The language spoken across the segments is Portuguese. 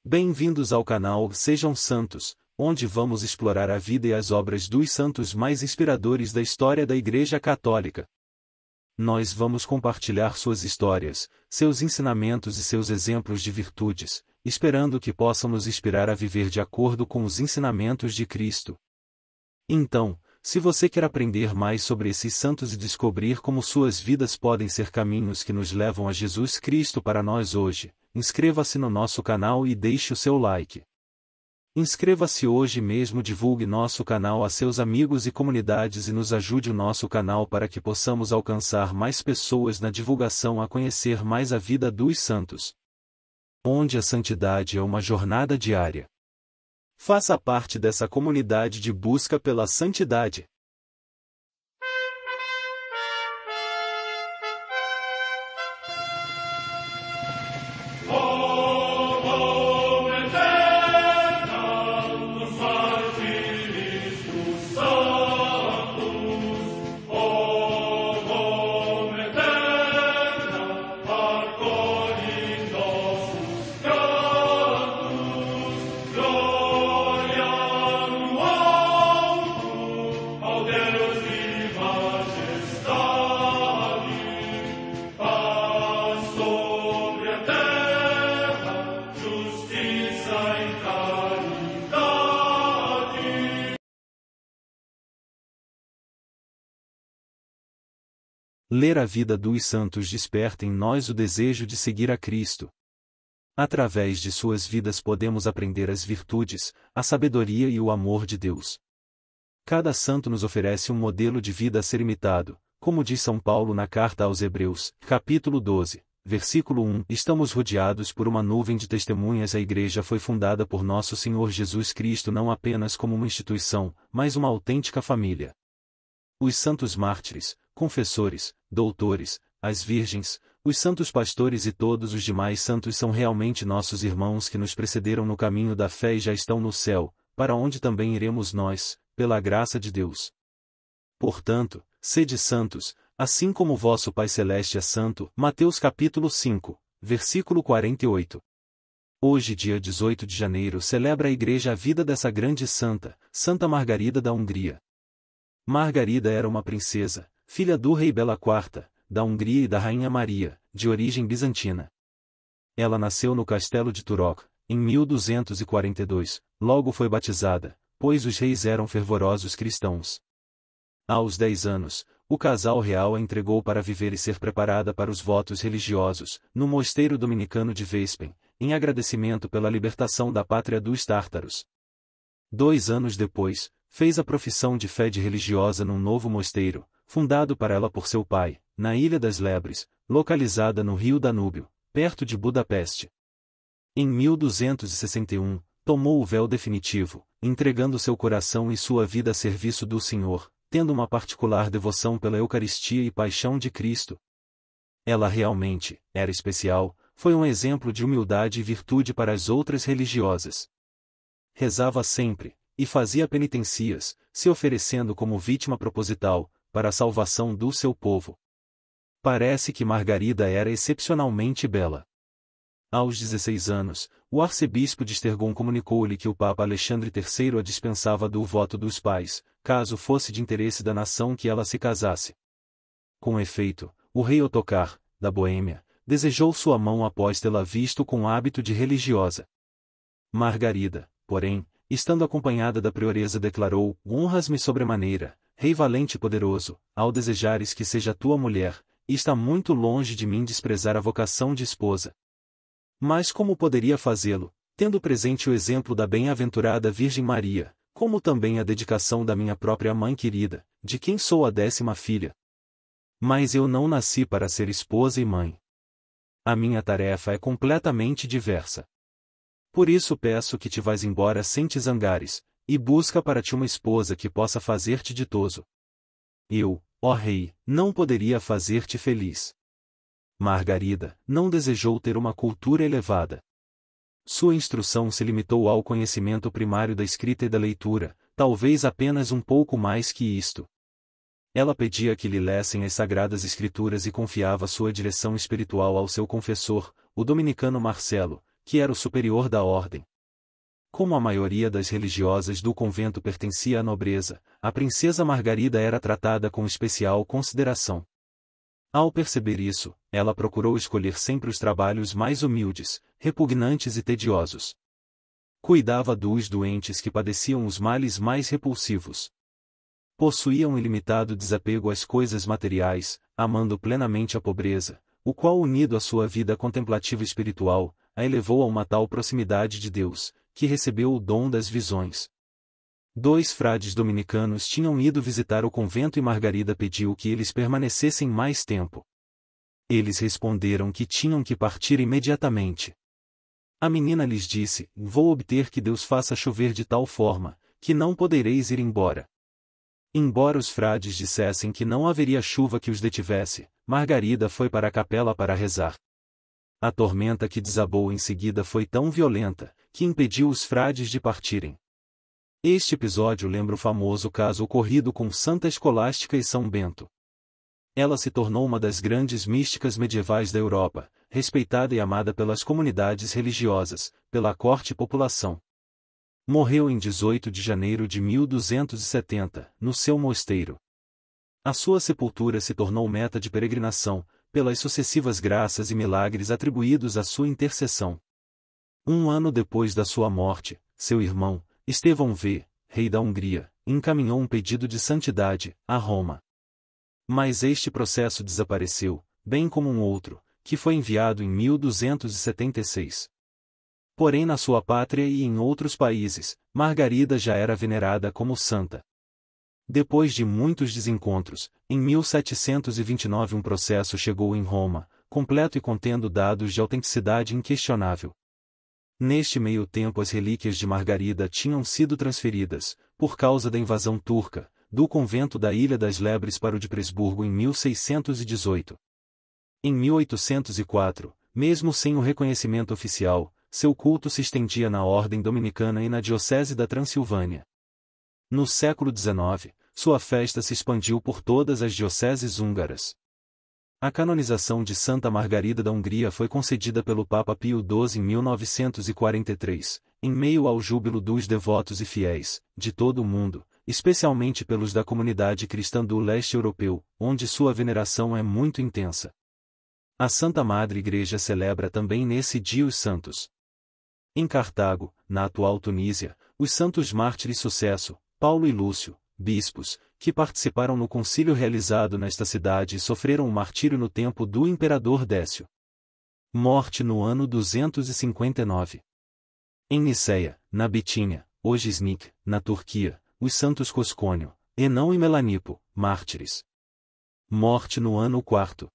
Bem-vindos ao canal Sejam Santos, onde vamos explorar a vida e as obras dos santos mais inspiradores da história da Igreja Católica. Nós vamos compartilhar suas histórias, seus ensinamentos e seus exemplos de virtudes, esperando que possam nos inspirar a viver de acordo com os ensinamentos de Cristo. Então, se você quer aprender mais sobre esses santos e descobrir como suas vidas podem ser caminhos que nos levam a Jesus Cristo para nós hoje, inscreva-se no nosso canal e deixe o seu like. Inscreva-se hoje mesmo, divulgue nosso canal a seus amigos e comunidades e nos ajude o nosso canal para que possamos alcançar mais pessoas na divulgação a conhecer mais a vida dos santos. Onde a santidade é uma jornada diária. Faça parte dessa comunidade de busca pela santidade. Ler a vida dos santos desperta em nós o desejo de seguir a Cristo. Através de suas vidas podemos aprender as virtudes, a sabedoria e o amor de Deus. Cada santo nos oferece um modelo de vida a ser imitado, como diz São Paulo na carta aos Hebreus, capítulo 12, versículo 1. Estamos rodeados por uma nuvem de testemunhas. A Igreja foi fundada por nosso Senhor Jesus Cristo não apenas como uma instituição, mas uma autêntica família. Os santos mártires, confessores, doutores, as virgens, os santos pastores e todos os demais santos são realmente nossos irmãos que nos precederam no caminho da fé e já estão no céu, para onde também iremos nós, pela graça de Deus. Portanto, sede santos, assim como vosso Pai Celeste é santo. Mateus capítulo 5, versículo 48. Hoje, dia 18 de janeiro, celebra a Igreja a vida dessa grande santa, Santa Margarida da Hungria. Margarida era uma princesa, filha do rei Bela IV, da Hungria e da rainha Maria, de origem bizantina. Ela nasceu no castelo de Turok, em 1242, logo foi batizada, pois os reis eram fervorosos cristãos. Aos 10 anos, o casal real a entregou para viver e ser preparada para os votos religiosos, no mosteiro dominicano de Veszprém, em agradecimento pela libertação da pátria dos tártaros. 2 anos depois, fez a profissão de fé de religiosa num novo mosteiro, fundado para ela por seu pai, na Ilha das Lebres, localizada no rio Danúbio, perto de Budapeste. Em 1261, tomou o véu definitivo, entregando seu coração e sua vida a serviço do Senhor, tendo uma particular devoção pela Eucaristia e paixão de Cristo. Ela realmente era especial, foi um exemplo de humildade e virtude para as outras religiosas. Rezava sempre, e fazia penitencias, se oferecendo como vítima proposital, para a salvação do seu povo. Parece que Margarida era excepcionalmente bela. Aos 16 anos, o arcebispo de Esztergom comunicou-lhe que o Papa Alexandre III a dispensava do voto dos pais, caso fosse de interesse da nação que ela se casasse. Com efeito, o rei Ottokar, da Boêmia, desejou sua mão após tê-la visto com hábito de religiosa. Margarida, porém, estando acompanhada da prioresa, declarou: honras-me sobremaneira, rei valente e poderoso, ao desejares que seja tua mulher, e está muito longe de mim desprezar a vocação de esposa. Mas como poderia fazê-lo, tendo presente o exemplo da bem-aventurada Virgem Maria, como também a dedicação da minha própria mãe querida, de quem sou a 10ª filha? Mas eu não nasci para ser esposa e mãe. A minha tarefa é completamente diversa. Por isso peço que te vás embora sem te zangares, e busca para ti uma esposa que possa fazer-te ditoso. Eu, ó rei, não poderia fazer-te feliz. Margarida não desejou ter uma cultura elevada. Sua instrução se limitou ao conhecimento primário da escrita e da leitura, talvez apenas um pouco mais que isto. Ela pedia que lhe lessem as Sagradas Escrituras e confiava sua direção espiritual ao seu confessor, o dominicano Marcelo, que era o superior da ordem. Como a maioria das religiosas do convento pertencia à nobreza, a princesa Margarida era tratada com especial consideração. Ao perceber isso, ela procurou escolher sempre os trabalhos mais humildes, repugnantes e tediosos. Cuidava dos doentes que padeciam os males mais repulsivos. Possuía um ilimitado desapego às coisas materiais, amando plenamente a pobreza, o qual, unido à sua vida contemplativa espiritual, a elevou a uma tal proximidade de Deus, que recebeu o dom das visões. 2 frades dominicanos tinham ido visitar o convento e Margarida pediu que eles permanecessem mais tempo. Eles responderam que tinham que partir imediatamente. A menina lhes disse: "Vou obter que Deus faça chover de tal forma, que não podereis ir embora." Embora os frades dissessem que não haveria chuva que os detivesse, Margarida foi para a capela para rezar. A tormenta que desabou em seguida foi tão violenta, que impediu os frades de partirem. Este episódio lembra o famoso caso ocorrido com Santa Escolástica e São Bento. Ela se tornou uma das grandes místicas medievais da Europa, respeitada e amada pelas comunidades religiosas, pela corte e população. Morreu em 18 de janeiro de 1270, no seu mosteiro. A sua sepultura se tornou meta de peregrinação, pelas sucessivas graças e milagres atribuídos à sua intercessão. 1 ano depois da sua morte, seu irmão, Estevão V, rei da Hungria, encaminhou um pedido de santidade a Roma. Mas este processo desapareceu, bem como um outro, que foi enviado em 1276. Porém na sua pátria e em outros países, Margarida já era venerada como santa. Depois de muitos desencontros, em 1729 um processo chegou em Roma, completo e contendo dados de autenticidade inquestionável. Neste meio tempo as relíquias de Margarida tinham sido transferidas, por causa da invasão turca, do convento da Ilha das Lebres para o de Presburgo em 1618. Em 1804, mesmo sem o reconhecimento oficial, seu culto se estendia na ordem dominicana e na diocese da Transilvânia. No século XIX, sua festa se expandiu por todas as dioceses húngaras. A canonização de Santa Margarida da Hungria foi concedida pelo Papa Pio XII em 1943, em meio ao júbilo dos devotos e fiéis, de todo o mundo, especialmente pelos da comunidade cristã do leste europeu, onde sua veneração é muito intensa. A Santa Madre Igreja celebra também nesse dia os santos. Em Cartago, na atual Tunísia, os santos mártires Sucesso, Paulo e Lúcio, bispos, que participaram no concílio realizado nesta cidade e sofreram o martírio no tempo do imperador Décio. Morte no ano 259. Em Niceia, na Bitínia, hoje Iznik, na Turquia, os santos Coscônio, Enão e Melanipo, mártires. Morte no ano 4.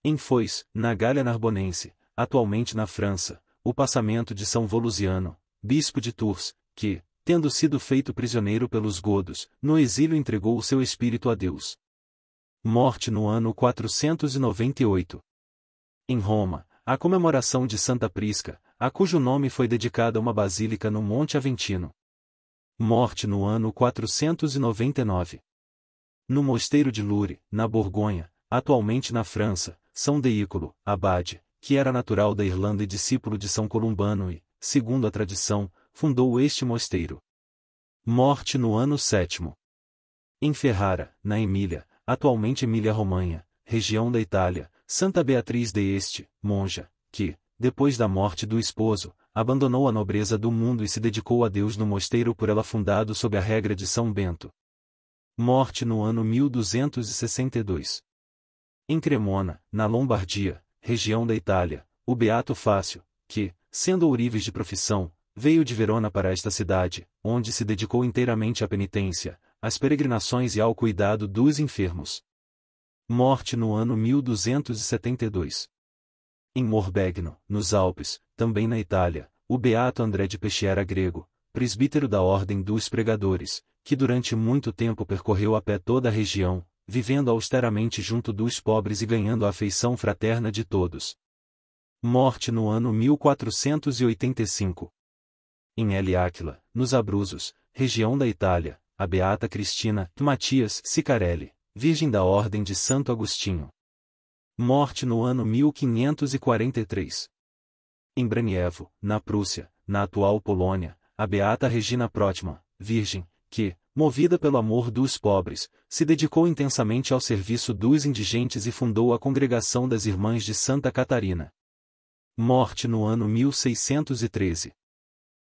Em Foix, na Gália Narbonense, atualmente na França, o passamento de São Volusiano, bispo de Tours, que, tendo sido feito prisioneiro pelos godos, no exílio entregou o seu espírito a Deus. Morte no ano 498. Em Roma, a comemoração de Santa Prisca, a cujo nome foi dedicada uma basílica no Monte Aventino. Morte no ano 499. No mosteiro de Lourdes, na Borgonha, atualmente na França, São Deícolo, abade, que era natural da Irlanda e discípulo de São Columbano e, segundo a tradição, fundou este mosteiro. Morte no ano 7. Em Ferrara, na Emília, atualmente Emília-Romanha, região da Itália, Santa Beatriz de Este, monja, que, depois da morte do esposo, abandonou a nobreza do mundo e se dedicou a Deus no mosteiro por ela fundado sob a regra de São Bento. Morte no ano 1262. Em Cremona, na Lombardia, região da Itália, o beato Fácio, que, sendo ourives de profissão, veio de Verona para esta cidade, onde se dedicou inteiramente à penitência, às peregrinações e ao cuidado dos enfermos. Morte no ano 1272. Em Morbegno, nos Alpes, também na Itália, o beato André de Peschiera Grego, presbítero da Ordem dos Pregadores, que durante muito tempo percorreu a pé toda a região, vivendo austeramente junto dos pobres e ganhando a afeição fraterna de todos. Morte no ano 1485. Em El Áquila, nos Abruzos, região da Itália, a beata Cristina Matias Sicarelli, virgem da Ordem de Santo Agostinho. Morte no ano 1543. Em Braniewo, na Prússia, na atual Polônia, a beata Regina Prottmann, virgem, que, movida pelo amor dos pobres, se dedicou intensamente ao serviço dos indigentes e fundou a Congregação das Irmãs de Santa Catarina. Morte no ano 1613.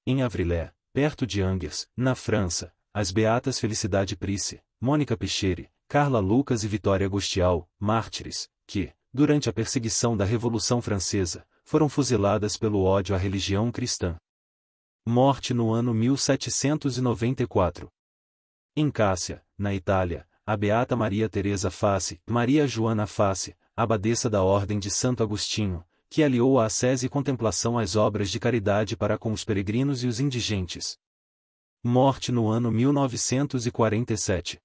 Em Avrillé, perto de Angers, na França, as beatas Felicidade Price, Mônica Picheri, Carla Lucas e Vitória Agostial, mártires, que, durante a perseguição da Revolução Francesa, foram fuziladas pelo ódio à religião cristã. Morte no ano 1794. Em Cássia, na Itália, a beata Maria Teresa Fassi, Maria Joana Fassi, abadesa da Ordem de Santo Agostinho, que aliou a ascese e contemplação às obras de caridade para com os peregrinos e os indigentes. Morte no ano 1947.